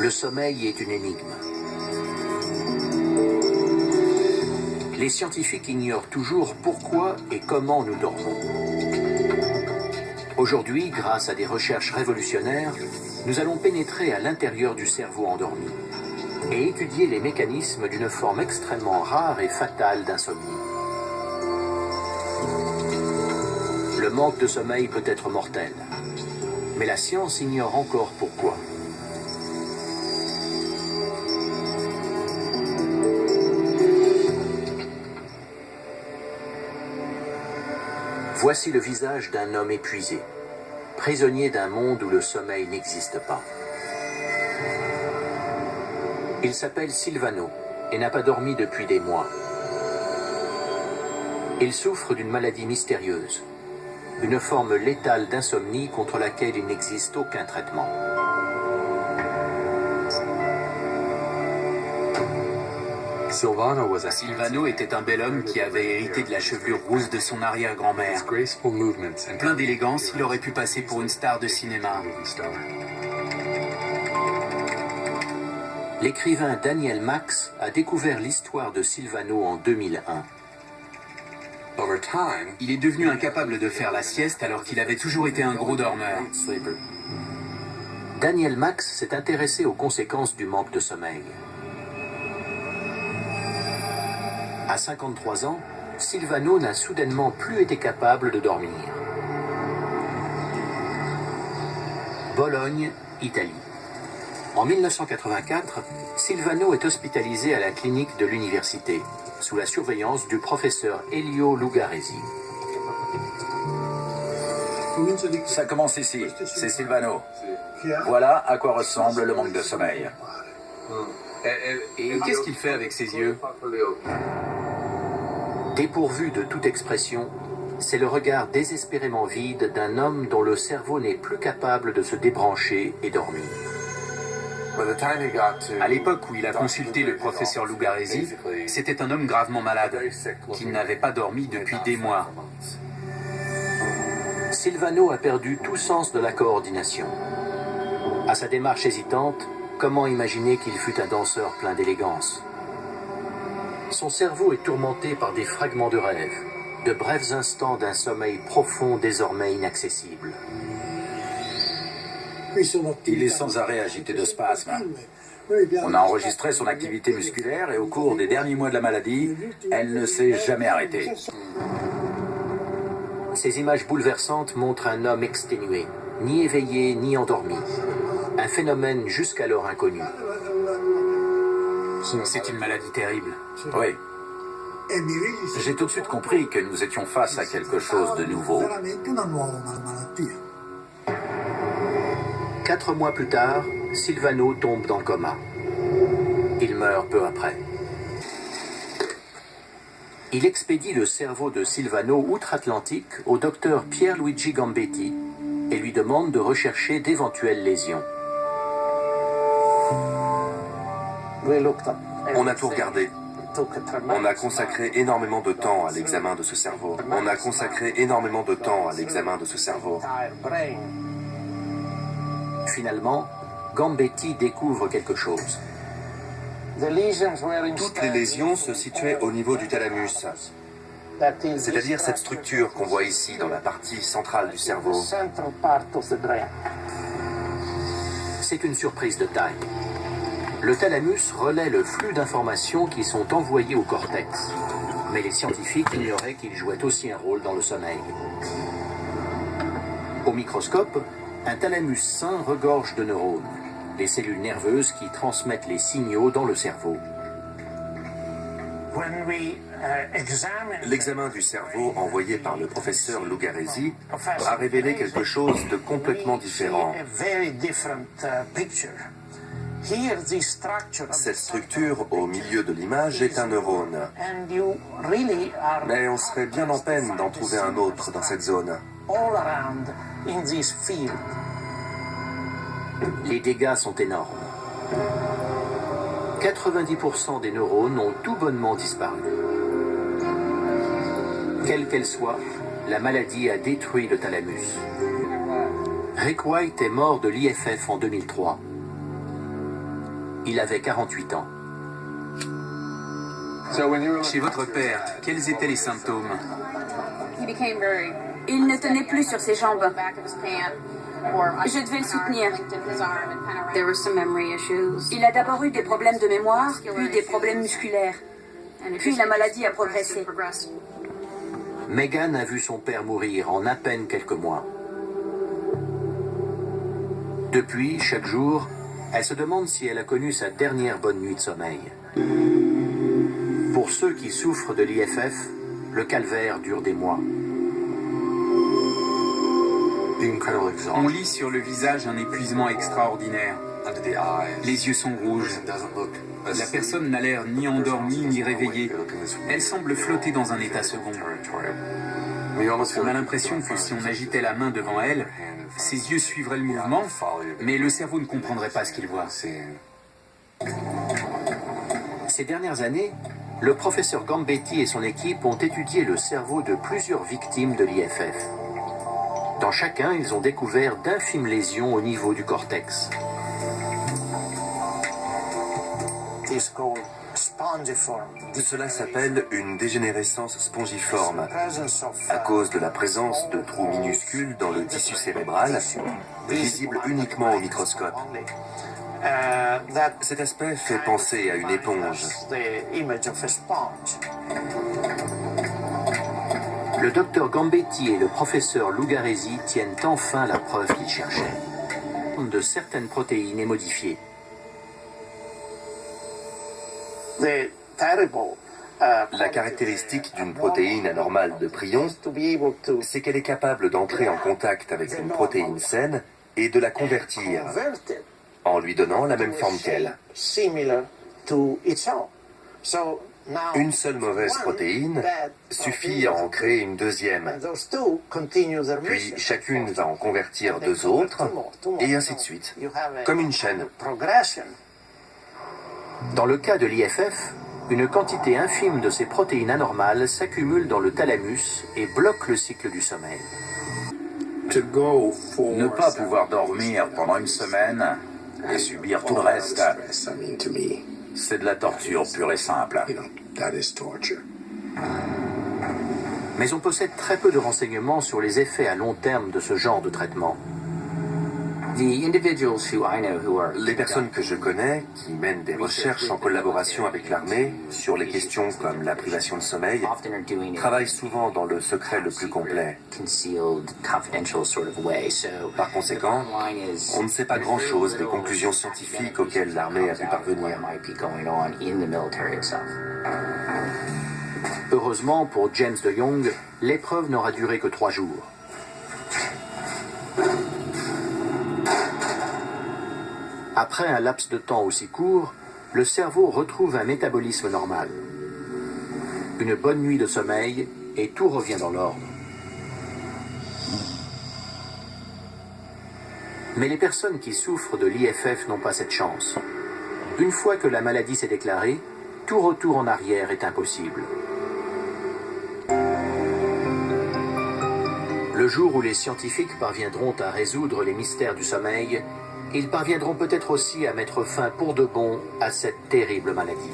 Le sommeil est une énigme. Les scientifiques ignorent toujours pourquoi et comment nous dormons. Aujourd'hui, grâce à des recherches révolutionnaires, nous allons pénétrer à l'intérieur du cerveau endormi et étudier les mécanismes d'une forme extrêmement rare et fatale d'insomnie. Le manque de sommeil peut être mortel, mais la science ignore encore pourquoi. Voici le visage d'un homme épuisé, prisonnier d'un monde où le sommeil n'existe pas. Il s'appelle Silvano et n'a pas dormi depuis des mois. Il souffre d'une maladie mystérieuse, une forme létale d'insomnie contre laquelle il n'existe aucun traitement. Silvano était un bel homme qui avait hérité de la chevelure rousse de son arrière-grand-mère. Plein d'élégance, il aurait pu passer pour une star de cinéma. L'écrivain Daniel Max a découvert l'histoire de Silvano en 2001. Il est devenu incapable de faire la sieste alors qu'il avait toujours été un gros dormeur. Daniel Max s'est intéressé aux conséquences du manque de sommeil. À 53 ans, Silvano n'a soudainement plus été capable de dormir. Bologne, Italie. En 1984, Silvano est hospitalisé à la clinique de l'université, sous la surveillance du professeur Elio Lugaresi. Ça commence ici, c'est Silvano. Voilà à quoi ressemble le manque de sommeil. Et qu'est-ce qu'il fait avec ses yeux? Dépourvu de toute expression, c'est le regard désespérément vide d'un homme dont le cerveau n'est plus capable de se débrancher et dormir. À l'époque où il a consulté le professeur Lugaresi, c'était un homme gravement malade, qui n'avait pas dormi depuis des mois. Silvano a perdu tout sens de la coordination. À sa démarche hésitante, comment imaginer qu'il fut un danseur plein d'élégance? Son cerveau est tourmenté par des fragments de rêve, de brefs instants d'un sommeil profond désormais inaccessible. Il est sans arrêt agité de spasmes. On a enregistré son activité musculaire et au cours des derniers mois de la maladie, elle ne s'est jamais arrêtée. Ces images bouleversantes montrent un homme exténué, ni éveillé ni endormi. Un phénomène jusqu'alors inconnu. C'est une maladie terrible. Oui. J'ai tout de suite compris que nous étions face à quelque chose de nouveau. 4 mois plus tard, Silvano tombe dans le coma. Il meurt peu après. Il expédie le cerveau de Silvano outre-Atlantique au docteur Pierluigi Gambetti et lui demande de rechercher d'éventuelles lésions. On a tout regardé. On a consacré énormément de temps à l'examen de ce cerveau. Finalement, Gambetti découvre quelque chose. Toutes les lésions se situaient au niveau du thalamus, c'est-à-dire cette structure qu'on voit ici dans la partie centrale du cerveau. C'est une surprise de taille. Le thalamus relaie le flux d'informations qui sont envoyées au cortex. Mais les scientifiques ignoraient qu'il jouait aussi un rôle dans le sommeil. Au microscope, un thalamus sain regorge de neurones, les cellules nerveuses qui transmettent les signaux dans le cerveau. L'examen du cerveau envoyé par le professeur Lugaresi a révélé quelque chose de complètement différent. Cette structure au milieu de l'image est un neurone. Mais on serait bien en peine d'en trouver un autre dans cette zone. Les dégâts sont énormes. 90% des neurones ont tout bonnement disparu. Quelle qu'elle soit, la maladie a détruit le thalamus. Rick White est mort de l'IFF en 2003. Il avait 48 ans. Chez votre père, quels étaient les symptômes? Il ne tenait plus sur ses jambes. Je devais le soutenir. Il a d'abord eu des problèmes de mémoire, puis des problèmes musculaires. Puis la maladie a progressé. Megan a vu son père mourir en à peine quelques mois. Depuis, chaque jour, elle se demande si elle a connu sa dernière bonne nuit de sommeil. Pour ceux qui souffrent de l'IFF, le calvaire dure des mois. On lit sur le visage un épuisement extraordinaire. Les yeux sont rouges. La personne n'a l'air ni endormie ni réveillée. Elle semble flotter dans un état second. On a l'impression que si on agitait la main devant elle, ses yeux suivraient le mouvement, mais le cerveau ne comprendrait pas ce qu'il voit. Ces dernières années, le professeur Gambetti et son équipe ont étudié le cerveau de plusieurs victimes de l'IFF. Dans chacun, ils ont découvert d'infimes lésions au niveau du cortex. Cela s'appelle une dégénérescence spongiforme, à cause de la présence de trous minuscules dans le tissu cérébral, visibles uniquement au microscope. Cet aspect fait penser à une éponge. Le docteur Gambetti et le professeur Lugaresi tiennent enfin la preuve qu'ils cherchaient. De certaines protéines est modifiée. La caractéristique d'une protéine anormale de prion, c'est qu'elle est capable d'entrer en contact avec une protéine saine et de la convertir en lui donnant la même forme qu'elle. Une seule mauvaise protéine suffit à en créer une deuxième, puis chacune va en convertir deux autres, et ainsi de suite, comme une chaîne. Dans le cas de l'IFF, une quantité infime de ces protéines anormales s'accumule dans le thalamus et bloque le cycle du sommeil. Ne pas pouvoir dormir pendant une semaine et subir tout le reste, c'est de la torture pure et simple. Mais on possède très peu de renseignements sur les effets à long terme de ce genre de traitement. Les personnes que je connais, qui mènent des recherches en collaboration avec l'armée sur les questions comme la privation de sommeil, travaillent souvent dans le secret le plus complet. Par conséquent, on ne sait pas grand-chose des conclusions scientifiques auxquelles l'armée a pu parvenir. Heureusement pour James de Jong, l'épreuve n'aura duré que 3 jours. Après un laps de temps aussi court, le cerveau retrouve un métabolisme normal. Une bonne nuit de sommeil et tout revient dans l'ordre. Mais les personnes qui souffrent de l'IFF n'ont pas cette chance. Une fois que la maladie s'est déclarée, tout retour en arrière est impossible. Le jour où les scientifiques parviendront à résoudre les mystères du sommeil, ils parviendront peut-être aussi à mettre fin pour de bon à cette terrible maladie.